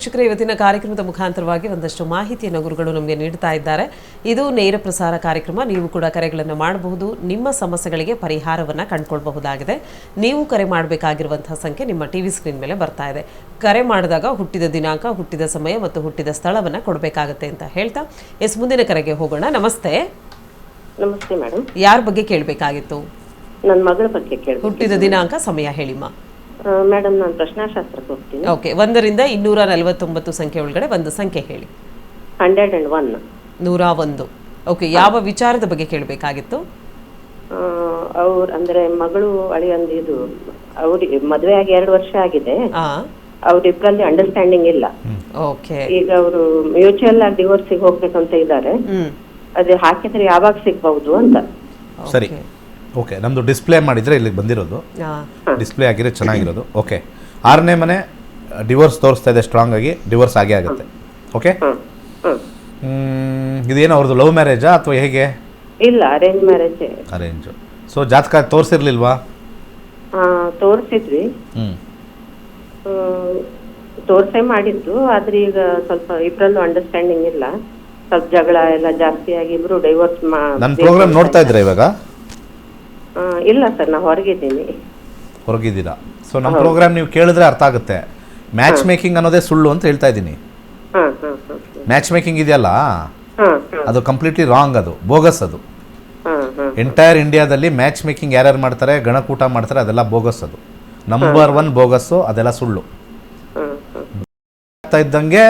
ಶಿಕ್ಷಕರ ಇವತ್ತಿನ ಕಾರ್ಯಕ್ರಮದ ಮುಖಾಂತರವಾಗಿ ಒಂದಷ್ಟು ಮಾಹಿತಿಯನ್ನು ಗುರುಗಳು ನಮಗೆ ನೀಡ್ತಾ ಇದ್ದಾರೆ. ಇದು ನೇರ ಪ್ರಸಾರ ಕಾರ್ಯಕ್ರಮ. ನೀವು ಕೂಡ ಕರೆಗಳನ್ನು ಮಾಡಬಹುದು, ನಿಮ್ಮ ಸಮಸ್ಯೆಗಳಿಗೆ ಪರಿಹಾರವನ್ನು ಕಂಡುಕೊಳ್ಳಬಹುದಾಗಿದೆ. ನೀವು ಕರೆ ಮಾಡಬೇಕಾಗಿರುವಂತಹ ಸಂಖ್ಯೆ ನಿಮ್ಮ ಟಿವಿ ಸ್ಕ್ರೀನ್ ಮೇಲೆ ಬರ್ತಾ ಇದೆ. ಕರೆ ಮಾಡಿದಾಗ ಹುಟ್ಟಿದ ದಿನಾಂಕ, ಹುಟ್ಟಿದ ಸಮಯ ಮತ್ತು ಹುಟ್ಟಿದ ಸ್ಥಳವನ್ನು ಕೊಡಬೇಕಾಗುತ್ತೆ ಅಂತ ಹೇಳ್ತಾ ಮುಂದಿನ ಕರೆಗೆ ಹೋಗೋಣ. ನಮಸ್ತೆ. ನಮಸ್ತೆ ಮೇಡಮ್. ಯಾರ ಬಗ್ಗೆ ಕೇಳಬೇಕಾಗಿತ್ತು? ನನ್ನ ಮಗಳ ಬಗ್ಗೆ ಕೇಳಿ. ಹುಟ್ಟಿದ ದಿನಾಂಕ, ಸಮಯ ಹೇಳಿಮ್ಮ. ಮೇಡಮ್, ನಾನು ಪ್ರಶ್ನಾಶಾಸ್ತ್ರಕ್ಕೆ ಹೋಗ್ತೀನಿ. ಓಕೆ, 1 ರಿಂದ 249 ಸಂಖ್ಯೆ ಒಳಗಡೆ ಒಂದು ಸಂಖ್ಯೆ ಹೇಳಿ. 101. 101. ಓಕೆ, ಯಾವ ವಿಚಾರದ ಬಗ್ಗೆ ಕೇಳಬೇಕಾಗಿತ್ತು? ಅವ್ರು ಅಂದ್ರೆ ಮಗಳು ಅಳಿಯಂದು ಇದು ಅವ್ರಿಗೆ ಮದುವೆ ಆಗಿ 2 ವರ್ಷ ಆಗಿದೆ. ಅವ್ರಿಬ್ರಲ್ಲಿ ಅಂಡರ್ಸ್ಟ್ಯಾಂಡಿಂಗ್ ಇಲ್ಲ. ಓಕೆ, ಈಗ ಅವರು ಮ್ಯೂಚುವಲ್ ಆಗಿ ಡಿವೋರ್ಸಿಗೆ ಹೋಗ್ಬೇಕಂತ ಇದ್ದಾರೆ. ಅದೇ ಹಾಕಿದ್ರೆ ಯಾವಾಗ ಸಿಗ್ಬಹುದು ಅಂತ. ಸರಿ, ಓಕೆ. ನಮ್ಮದು ಡಿಸ್ಪ್ಲೇ ಮಾಡಿದರೆ ಇಲ್ಲಿಗೆ ಬಂದಿರೋದು, ಡಿಸ್ಪ್ಲೇ ಆಗಿರೋ ಚೆನ್ನಾಗಿರೋದು. ಓಕೆ, 6ನೇ ಮನೆ ಡಿವೋರ್ಸ್ ತೋರಿಸ್ತಾ ಇದೆ, ಸ್ಟ್ರಾಂಗ್ ಆಗಿ ಡಿವೋರ್ಸ್ ಆಗೇ ಆಗುತ್ತೆ. ಓಕೆ, ಇದೇನು ಅವ್ರದ್ದು ಲವ್ ಮ್ಯಾರೇಜಾ ಅಥವಾ ಹೇಗೆ? ಇಲ್ಲ, ಅರೇಂಜ್ ಮ್ಯಾರೇಜ್. ಅರೇಂಜು. ಸೊ ಜಾತಕ ತೋರಿಸಿರ್ಲಿಲ್ವಾ? ತೋರಿಸಿದ್ವಿ, ತೋರ್ಸೇ ಮಾಡಿದ್ದು. ಆದ್ರೆ ಈಗ ಸ್ವಲ್ಪ ಇಬ್ಬರಲ್ಲೂ ಅಂಡರ್ಸ್ಟ್ಯಾಂಡಿಂಗ್ ಇಲ್ಲ. ಸ್ವಲ್ಪ ಜಗಳ ಎಲ್ಲ ಜಾಸ್ತಿ ಆಗಿ ಇಬ್ರು ಡೈವೋರ್ಸ್. ನನ್ನ ಪ್ರೋಗ್ರಾಮ್ ನೋಡ್ತಾ ಇದ್ರೆ ಇವಾಗ? ಇಲ್ಲ ಸರ್, ನಾ ಹೊರಗಿದ್ದೀನಿ. ಹೊರಗಿದ್ದೀರಾ? ಸೊ ನಮ್ಮ ಪ್ರೋಗ್ರಾಮ್ ನೀವು ಕೇಳಿದ್ರೆ ಅರ್ಥ ಆಗುತ್ತೆ. ಮ್ಯಾಚ್ ಮೇಕಿಂಗ್ ಅನ್ನೋದೇ ಸುಳ್ಳು ಅಂತ ಹೇಳ್ತಾ ಇದ್ದೀನಿ. ಮ್ಯಾಚ್ ಮೇಕಿಂಗ್ ಇದೆಯಲ್ಲ, ಅದು ಕಂಪ್ಲೀಟ್ಲಿ ರಾಂಗ್, ಅದು ಬೋಗಸ್. ಅದು ಎಂಟೈರ್ ಇಂಡಿಯಾದಲ್ಲಿ ಮ್ಯಾಚ್ ಮೇಕಿಂಗ್ ಯಾರ್ಯಾರು ಮಾಡ್ತಾರೆ, ಗಣಕೂಟ ಮಾಡ್ತಾರೆ, ಅದೆಲ್ಲ ಬೋಗಸ್. ಅದು ನಂಬರ್ 1 ಬೋಗಸ್ಸು, ಅದೆಲ್ಲ ಸುಳ್ಳು. ಆಗ್ತಾ ಇದ್ದಂಗೆ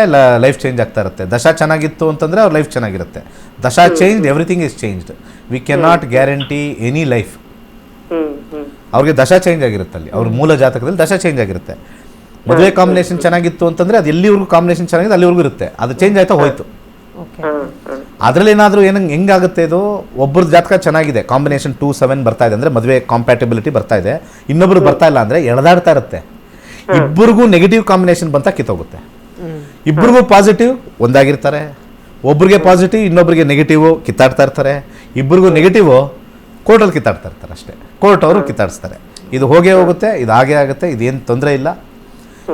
ಲೈಫ್ ಚೇಂಜ್ ಆಗ್ತಾ ಇರುತ್ತೆ. ದಶಾ ಚೆನ್ನಾಗಿತ್ತು ಅಂತಂದರೆ ಅವ್ರ ಲೈಫ್ ಚೆನ್ನಾಗಿರುತ್ತೆ. ದಶಾ change, everything is changed. We can not guarantee any life. ಅವ್ರಿಗೆ ದಶಾ ಚೇಂಜ್ ಆಗಿರುತ್ತೆ, ಅಲ್ಲಿ ಅವ್ರ ಮೂಲ ಜಾತಕದಲ್ಲಿ ದಶಾ ಚೇಂಜ್ ಆಗಿರುತ್ತೆ. ಮದುವೆ ಕಾಂಬಿನೇಷನ್ ಚೆನ್ನಾಗಿತ್ತು ಅಂತಂದರೆ ಅದು ಎಲ್ಲಿವರೆಗೂ ಕಾಂಬಿನೇಷನ್ ಚೆನ್ನಾಗಿದೆ ಅಲ್ಲಿವರೆಗೂ ಇರುತ್ತೆ. ಅದು ಚೇಂಜ್ ಆಯ್ತಾ ಹೋಯ್ತು. ಅದರಲ್ಲಿ ಏನಾದರೂ ಹೆಂಗಾಗುತ್ತೆ, ಇದು ಒಬ್ಬರ ಜಾತಕ ಚೆನ್ನಾಗಿದೆ, ಕಾಂಬಿನೇಷನ್ 2, 7 ಬರ್ತಾ ಇದೆ ಅಂದರೆ ಮದುವೆ ಕಾಂಪ್ಯಾಟಿಬಿಲಿಟಿ ಬರ್ತಾ ಇದೆ, ಇನ್ನೊಬ್ರು ಬರ್ತಾ ಇಲ್ಲ ಅಂದರೆ ಎಳೆದಾಡ್ತಾ ಇರುತ್ತೆ. ಇಬ್ಬರಿಗೂ ನೆಗೆಟಿವ್ ಕಾಂಬಿನೇಷನ್ ಬಂತ ಕಿತ್ತೋಗುತ್ತೆ. ಇಬ್ಬರಿಗೂ ಪಾಸಿಟಿವ್ ಒಂದಾಗಿರ್ತಾರೆ, ಒಬ್ರಿಗೆ ಪಾಸಿಟಿವ್ ಇನ್ನೊಬ್ರಿಗೆ ನೆಗೆಟಿವ್ ಕಿತ್ತಾಡ್ತಾ ಇರ್ತಾರೆ. ಇಬ್ಬರಿಗೂ ನೆಗೆಟಿವ್ ಕೋರ್ಟಲ್ಲಿ ಕಿತ್ತಾಡ್ತಾ ಇರ್ತಾರೆ ಅಷ್ಟೇ. ಕೋರ್ಟ್ ಅವರು ಕಿತ್ತಾಡಿಸ್ತಾರೆ. ಇದು ಹೋಗೇ ಹೋಗುತ್ತೆ, ಇದು ಹಾಗೇ ಆಗುತ್ತೆ, ಇದೇನು ತೊಂದರೆ ಇಲ್ಲ.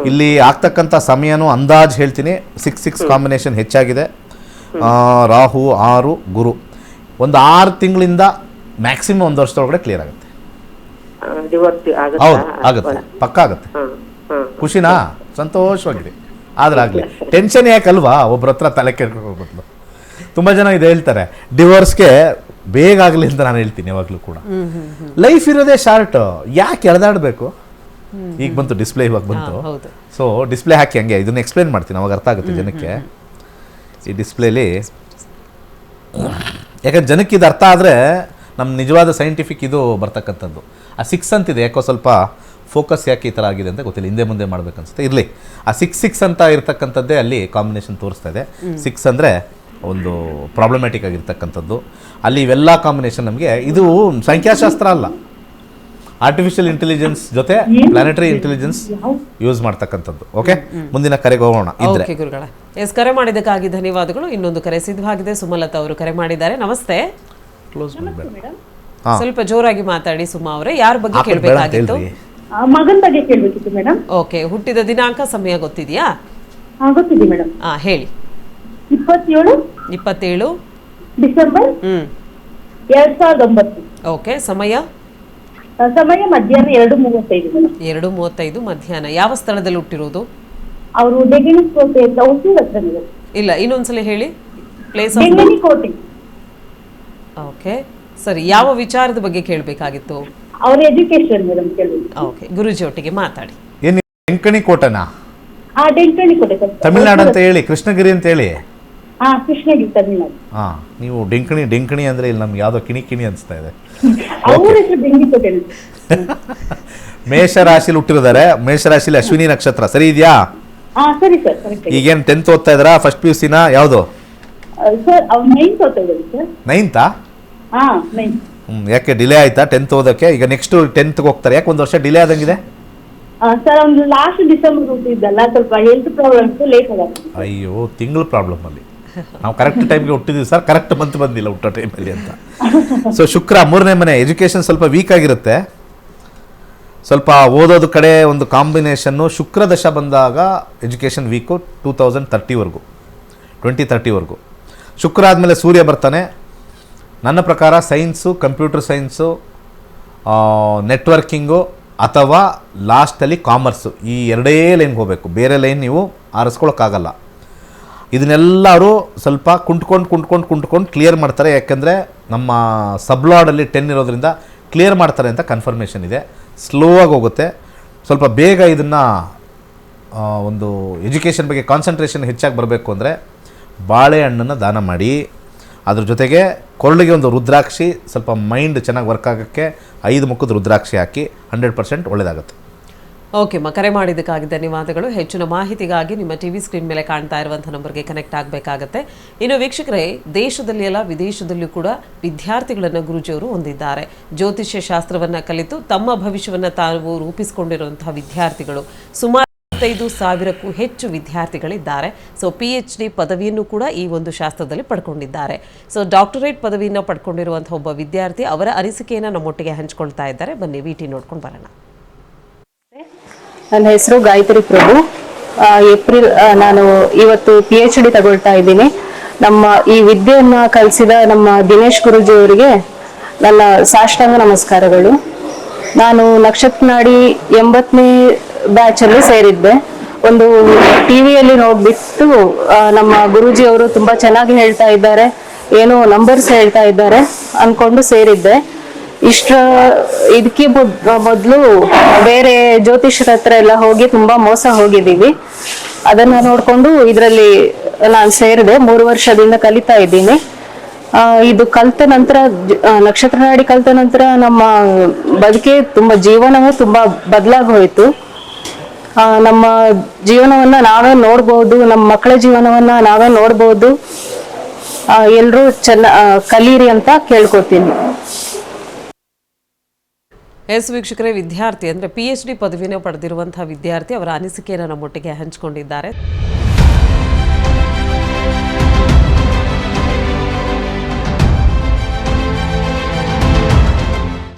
ಇಲ್ಲಿ ಆಗ್ತಕ್ಕಂಥ ಸಮಯನೂ ಅಂದಾಜು ಹೇಳ್ತೀನಿ. 6 ಕಾಂಬಿನೇಷನ್ ಹೆಚ್ಚಾಗಿದೆ. ರಾಹು 6, ಗುರು ಒಂದು 6 ತಿಂಗಳಿಂದ ಮ್ಯಾಕ್ಸಿಮಮ್ 1 ವರ್ಷದೊಳಗಡೆ ಕ್ಲಿಯರ್ ಆಗುತ್ತೆ. ಹೌದು, ಆಗುತ್ತೆ, ಪಕ್ಕ ಆಗುತ್ತೆ. ಖುಷಿನಾ? ಸಂತೋಷವಾಗಿದೆ. ಆದ್ರೆ ಆಗಲಿ, ಟೆನ್ಷನ್ ಯಾಕಲ್ವಾ ಒಬ್ರ ಹತ್ರ ತಲೆ ಕೆಡ್ಕೊಂಡು ಬದಲು. ತುಂಬ ಜನ ಇದು ಹೇಳ್ತಾರೆ, ಡಿವೋರ್ಸ್ಗೆ ಬೇಗ ಆಗಲಿ ಅಂತ ನಾನು ಹೇಳ್ತೀನಿ ಯಾವಾಗಲೂ ಕೂಡ. ಲೈಫ್ ಇರೋದೇ ಶಾರ್ಟ್, ಯಾಕೆ ಎಳೆದಾಡಬೇಕು? ಈಗ ಬಂತು ಡಿಸ್ಪ್ಲೇ, ಇವಾಗ ಬಂತು. ಸೊ ಡಿಸ್ಪ್ಲೇ ಹಾಕಿ ಹಂಗೆ ಇದನ್ನು ಎಕ್ಸ್ಪ್ಲೇನ್ ಮಾಡ್ತೀನಿ, ಅವಾಗ ಅರ್ಥ ಆಗುತ್ತೆ ಜನಕ್ಕೆ. ಈ ಡಿಸ್ಪ್ಲೇಲಿ ಯಾಕಂದ್ರೆ ಜನಕ್ಕೆ ಇದು ಅರ್ಥ ಆದರೆ ನಮ್ಮ ನಿಜವಾದ ಸೈಂಟಿಫಿಕ್ ಇದು ಬರ್ತಕ್ಕಂಥದ್ದು. ಆ 6 ಅಂತಿದೆ, ಯಾಕೋ ಸ್ವಲ್ಪ ಫೋಕಸ್ ಯಾಕೆ ಈ ಥರ ಆಗಿದೆ ಅಂತ ಗೊತ್ತಿಲ್ಲ, ಹಿಂದೆ ಮುಂದೆ ಮಾಡ್ಬೇಕನ್ಸುತ್ತೆ. ಇರಲಿ, ಆ 6 ಅಂತ ಇರ್ತಕ್ಕಂಥದ್ದೇ ಅಲ್ಲಿ ಕಾಂಬಿನೇಷನ್ ತೋರಿಸ್ತಾ ಇದೆ. 6 ಅಂದರೆ ಒಂದು ಪ್ರಾಬ್ಲಮ್ಯಾಟಿಕ್ ಆಗಿರ್ತಕ್ಕಂಥದ್ದು. ಅಲ್ಲಿ ಇವೆಲ್ಲ ಕಾಂಬಿನೇಷನ್ ನಮಗೆ, ಇದು ಸಂಖ್ಯಾಶಾಸ್ತ್ರ ಅಲ್ಲ, ಆರ್ಟಿಫಿಷಿಯಲ್ ಇಂಟೆಲಿಜೆನ್ಸ್ ಜೊತೆ ಪ್ಲಾನೆಟರಿ ಇಂಟೆಲಿಜೆನ್ಸ್ ಯೂಸ್ ಮಾಡ್ತಕ್ಕಂಥದ್ದು. ಓಕೆ, ಮುಂದಿನ ಕರೆಗೆ ಹೋಗೋಣ. ಇದ್ರೆ ಗುರುಗಳೇ, ಕರೆ ಮಾಡಿದ್ದಕ್ಕಾಗಿ ಧನ್ಯವಾದಗಳು. ಇನ್ನೊಂದು ಕರೆ ಸಿದ್ಧವಾಗಿದೆ. ಸುಮಲತಾ ಅವರು ಕರೆ ಮಾಡಿದ್ದಾರೆ. ನಮಸ್ತೆ. ಕ್ಲೋಸ್ ಸ್ವಲ್ಪ ಜೋರಾಗಿ ಮಾತಾಡಿ ಸುಮಾ ಅವರೇ. ಯಾರ ಬಗ್ಗೆ ಕೇಳಬೇಕಾಗಿತ್ತು? ಮಗನ ಬಗ್ಗೆ ಕೇಳಬೇಕಿತ್ತು ಮೇಡಮ್. ಓಕೆ, ಹುಟ್ಟಿದ ದಿನಾಂಕ, ಸಮಯ ಗೊತ್ತಿದೆಯಾ? ಗೊತ್ತಿದೆ ಮೇಡಮ್. ಹೇಳಿ. 27 ಡಿಸೆಂಬರ್ 2009. ಓಕೆ, ಸಮಯ ಮಧ್ಯಾಹ್ನ 2:35 ಮೇಡಮ್. 2:35 ಮಧ್ಯಾಹ್ನ. ಯಾವ ಸ್ಥಳದಲ್ಲಿ ಹುಟ್ಟಿರೋದು? ಅವರು ಕೋಟೆ ಅಂತ ಹುಟ್ಟಿದ ಹತ್ರ. ಇಲ್ಲ, ಇನ್ನೊಂದ್ಸಲ ಹೇಳಿ ಪ್ಲೇಸ್. ಕೋಟೆ. ಓಕೆ, ಸರಿ. ಯಾವ ವಿಚಾರದ ಬಗ್ಗೆ ಕೇಳಬೇಕಾಗಿತ್ತು? ಅವರ ಎಜುಕೇಶನ್ ಮೇಡಮ್ ಕೇಳಬೇಕು. ಓಕೆ, ಗುರುಜಿ ಒಟ್ಟಿಗೆ ಮಾತಾಡಿ. ಏನು ಡೆಂಕಣಿ ಕೋಟೆನಾ? ಡೆಂಕಣಿ ಕೋಟೆ ತಮಿಳ್ನಾಡು ಅಂತ ಹೇಳಿ, ಕೃಷ್ಣಗಿರಿ ಅಂತ ಹೇಳಿ. ಕೃಷ್ಣಗಿರಿ, ತಮಿಳ್ನಾಡು. ನೀವು ಡೆಂಕಣಿ ಅಂದ್ರೆ ಇಲ್ಲಿ ನಮ್ಗೆ ಯಾವುದೋ ಕಿಣಿ ಅನಿಸ್ತಾ ಇದೆ. ಮೇಷರಾಶಿಲಿ ಹುಟ್ಟಿರೋದಾರೆ. ಮೇಷರಾಶಿಲಿ ಅಶ್ವಿನಿ ನಕ್ಷತ್ರ, ಸರಿ ಇದೆಯಾ? ಸರಿ ಸರ್. ಈಗೇನು 10th ಓದ್ತಾ ಇದ್ದಾರಾ? ಫಸ್ಟ್ PUC-ನಾ? ಯಾವುದು? ಸರ್, ಅವ್ರು 9th ಓದ್ತಾ ಇದ್ದಾರೆ ಸರ್. 9th? ಯಾಕೆ ಡಿಲೇ ಆಯ್ತಾ 10th ಓದಕ್ಕೆ? ಈಗ ನೆಕ್ಸ್ಟ್ 10th ಹೋಗ್ತಾರೆ. ಯಾಕೆ 1 ವರ್ಷ ಡಿಲೇ ಆದಂಗಿದೆ? ಸರ್, ಒಂದು ಲಾಸ್ಟ್ ಡಿಸೆಂಬರ್ ಹುಟ್ಟಿದ್ದಲ್ಲ, ಸ್ವಲ್ಪ ಹೆಲ್ತ್ ಪ್ರಾಬ್ಲಮ್ಸ್ ಲೇಟ್ ಆಗುತ್ತೆ. ಅಯ್ಯೋ, ತಿಂಗಳ ಪ್ರಾಬ್ಲಮ್ ಅಲ್ಲಿ. ನಾವು ಕರೆಕ್ಟ್ ಟೈಮ್ಗೆ ಹುಟ್ಟಿದ್ವಿ ಸರ್, ಕರೆಕ್ಟ್ ಮಂತ್ ಬಂದಿಲ್ಲ ಹುಟ್ಟೋ ಟೈಮಲ್ಲಿ ಅಂತ. ಸೊ ಶುಕ್ರ 3ನೇ ಮನೆ, ಎಜುಕೇಷನ್ ಸ್ವಲ್ಪ ವೀಕ್ ಆಗಿರುತ್ತೆ. ಸ್ವಲ್ಪ ಓದೋದು ಕಡೆ ಒಂದು ಕಾಂಬಿನೇಷನ್ನು. ಶುಕ್ರ ದಶ ಬಂದಾಗ ಎಜುಕೇಷನ್ ವೀಕು 2030ವರೆಗೂ. ಶುಕ್ರ ಆದಮೇಲೆ ಸೂರ್ಯ ಬರ್ತಾನೆ. ನನ್ನ ಪ್ರಕಾರ ಸೈನ್ಸು, ಕಂಪ್ಯೂಟರ್ ಸೈನ್ಸು, ನೆಟ್ವರ್ಕಿಂಗು ಅಥವಾ ಲಾಸ್ಟಲ್ಲಿ ಕಾಮರ್ಸು, ಈ ಎರಡೇ ಲೈನ್ಗೆ ಹೋಗಬೇಕು. ಬೇರೆ ಲೈನ್ ನೀವು ಆರಿಸ್ಕೊಳ್ಳೋಕ್ಕಾಗಲ್ಲ. ಇದನ್ನೆಲ್ಲರೂ ಸ್ವಲ್ಪ ಕುಂಟ್ಕೊಂಡು ಕ್ಲಿಯರ್ ಮಾಡ್ತಾರೆ. ಯಾಕೆಂದರೆ ನಮ್ಮ ಸಬ್ಲಾಡಲ್ಲಿ 10 ಇರೋದ್ರಿಂದ ಕ್ಲಿಯರ್ ಮಾಡ್ತಾರೆ ಅಂತ ಕನ್ಫರ್ಮೇಷನ್ ಇದೆ. ಸ್ಲೋ ಆಗಿ ಹೋಗುತ್ತೆ. ಸ್ವಲ್ಪ ಬೇಗ ಇದನ್ನು ಒಂದು ಎಜುಕೇಷನ್ ಬಗ್ಗೆ ಕಾನ್ಸಂಟ್ರೇಷನ್ ಹೆಚ್ಚಾಗಿ ಬರಬೇಕು ಅಂದರೆ ಬಾಳೆಹಣ್ಣನ್ನು ದಾನ ಮಾಡಿ. ಅದ್ರ ಜೊತೆಗೆ ಕೊರಳಿಗೆ ಒಂದು ರುದ್ರಾಕ್ಷಿ, ಸ್ವಲ್ಪ ಮೈಂಡ್ ಚೆನ್ನಾಗಿ ವರ್ಕ್ ಆಗೋಕ್ಕೆ 5 ಮುಖದ ರುದ್ರಾಕ್ಷಿ ಹಾಕಿ 100% ಒಳ್ಳೆಯದಾಗುತ್ತೆ. ಓಕೆ ಕರೆ ಮಾಡಿದ್ದಕ್ಕಾಗಿ ಧನ್ಯವಾದಗಳು. ಹೆಚ್ಚಿನ ಮಾಹಿತಿಗಾಗಿ ನಿಮ್ಮ ಟಿವಿ ಸ್ಕ್ರೀನ್ ಮೇಲೆ ಕಾಣ್ತಾ ಇರುವಂಥ ನಂಬರ್ಗೆ ಕನೆಕ್ಟ್ ಆಗಬೇಕಾಗತ್ತೆ. ಇನ್ನು ವೀಕ್ಷಕರೇ, ದೇಶದಲ್ಲಿ ಅಲ್ಲ ವಿದೇಶದಲ್ಲೂ ಕೂಡ ವಿದ್ಯಾರ್ಥಿಗಳನ್ನು ಗುರೂಜಿಯವರು ಹೊಂದಿದ್ದಾರೆ. ಜ್ಯೋತಿಷ್ಯ ಶಾಸ್ತ್ರವನ್ನು ಕಲಿತು ತಮ್ಮ ಭವಿಷ್ಯವನ್ನು ತಾವು ರೂಪಿಸಿಕೊಂಡಿರುವಂತಹ ವಿದ್ಯಾರ್ಥಿಗಳು ಸುಮಾರು 55,000ಕ್ಕೂ ಹೆಚ್ಚು ವಿದ್ಯಾರ್ಥಿಗಳಿದ್ದಾರೆ. ಸೊ PhD ಪದವಿಯನ್ನು ಕೂಡ ಈ ಒಂದು ಶಾಸ್ತ್ರದಲ್ಲಿ ಪಡ್ಕೊಂಡಿದ್ದಾರೆ. ಸೊ ಡಾಕ್ಟರೇಟ್ ಪದವಿಯನ್ನು ಪಡ್ಕೊಂಡಿರುವಂಥ ಒಬ್ಬ ವಿದ್ಯಾರ್ಥಿ ಅವರ ಅನಿಸಿಕೆಯನ್ನು ನಮ್ಮೊಟ್ಟಿಗೆ ಹಂಚ್ಕೊಳ್ತಾ ಇದ್ದಾರೆ. ಬನ್ನಿ ವಿಟಿ ನೋಡ್ಕೊಂಡು ಬರೋಣ. ನನ್ನ ಹೆಸರು ಗಾಯತ್ರಿ ಪ್ರಭು. ನಾನು ಇವತ್ತು PhD ತಗೊಳ್ತಾ ಇದ್ದೀನಿ. ನಮ್ಮ ಈ ವಿದ್ಯೆಯನ್ನ ಕಲಿಸಿದ ನಮ್ಮ ದಿನೇಶ್ ಗುರೂಜಿ ಅವರಿಗೆ ನನ್ನ ಸಾಷ್ಟಾಂಗ ನಮಸ್ಕಾರಗಳು. ನಾನು ನಕ್ಷತ್ರ ನಾಡಿ 80ನೇ ಬ್ಯಾಚ್ ಅಲ್ಲಿ ಸೇರಿದ್ದೆ. ಒಂದು ಟಿವಿಯಲ್ಲಿ ನೋಡ್ಬಿಟ್ಟು ನಮ್ಮ ಗುರೂಜಿ ಅವರು ತುಂಬಾ ಚೆನ್ನಾಗಿ ಹೇಳ್ತಾ ಇದ್ದಾರೆ, ಏನೋ ನಂಬರ್ಸ್ ಹೇಳ್ತಾ ಇದ್ದಾರೆ ಅನ್ಕೊಂಡು ಸೇರಿದ್ದೆ. ಇದಕ್ಕೆ ಮೊದಲು ಬೇರೆ ಜ್ಯೋತಿಷ್ಯರ ಹತ್ರ ಎಲ್ಲ ಹೋಗಿ ತುಂಬಾ ಮೋಸ ಹೋಗಿದ್ದೀವಿ. ಅದನ್ನ ನೋಡ್ಕೊಂಡು ಇದರಲ್ಲಿ ನಾನು ಸೇರಿದೆ. 3 ವರ್ಷದಿಂದ ಕಲಿತಾ ಇದ್ದೀನಿ. ಇದು ಕಲ್ತ ನಂತರ, ನಕ್ಷತ್ರ ನಾಡಿ ಕಲ್ತ ನಂತರ ನಮ್ಮ ಬದುಕೆ ತುಂಬಾ ಜೀವನವೇ ತುಂಬಾ ಬದಲಾಗಿ ಹೋಯ್ತು. ನಮ್ಮ ಜೀವನವನ್ನ ನಾವೇ ನೋಡ್ಬೋದು, ನಮ್ಮ ಮಕ್ಕಳ ಜೀವನವನ್ನ ನಾವೇ ನೋಡ್ಬೋದು. ಎಲ್ರೂ ಕಲೀರಿ ಅಂತ ಕೇಳ್ಕೊತೀನಿ. ವೀಕ್ಷಕರೇ, ವಿದ್ಯಾರ್ಥಿ ಅಂದರೆ PhD ಪದವಿನ ಪಡೆದಿರುವಂತಹ ವಿದ್ಯಾರ್ಥಿ ಅವರ ಅನಿಸಿಕೆಯನ್ನು ನಮ್ಮೊಟ್ಟಿಗೆ ಹಂಚಿಕೊಂಡಿದ್ದಾರೆ.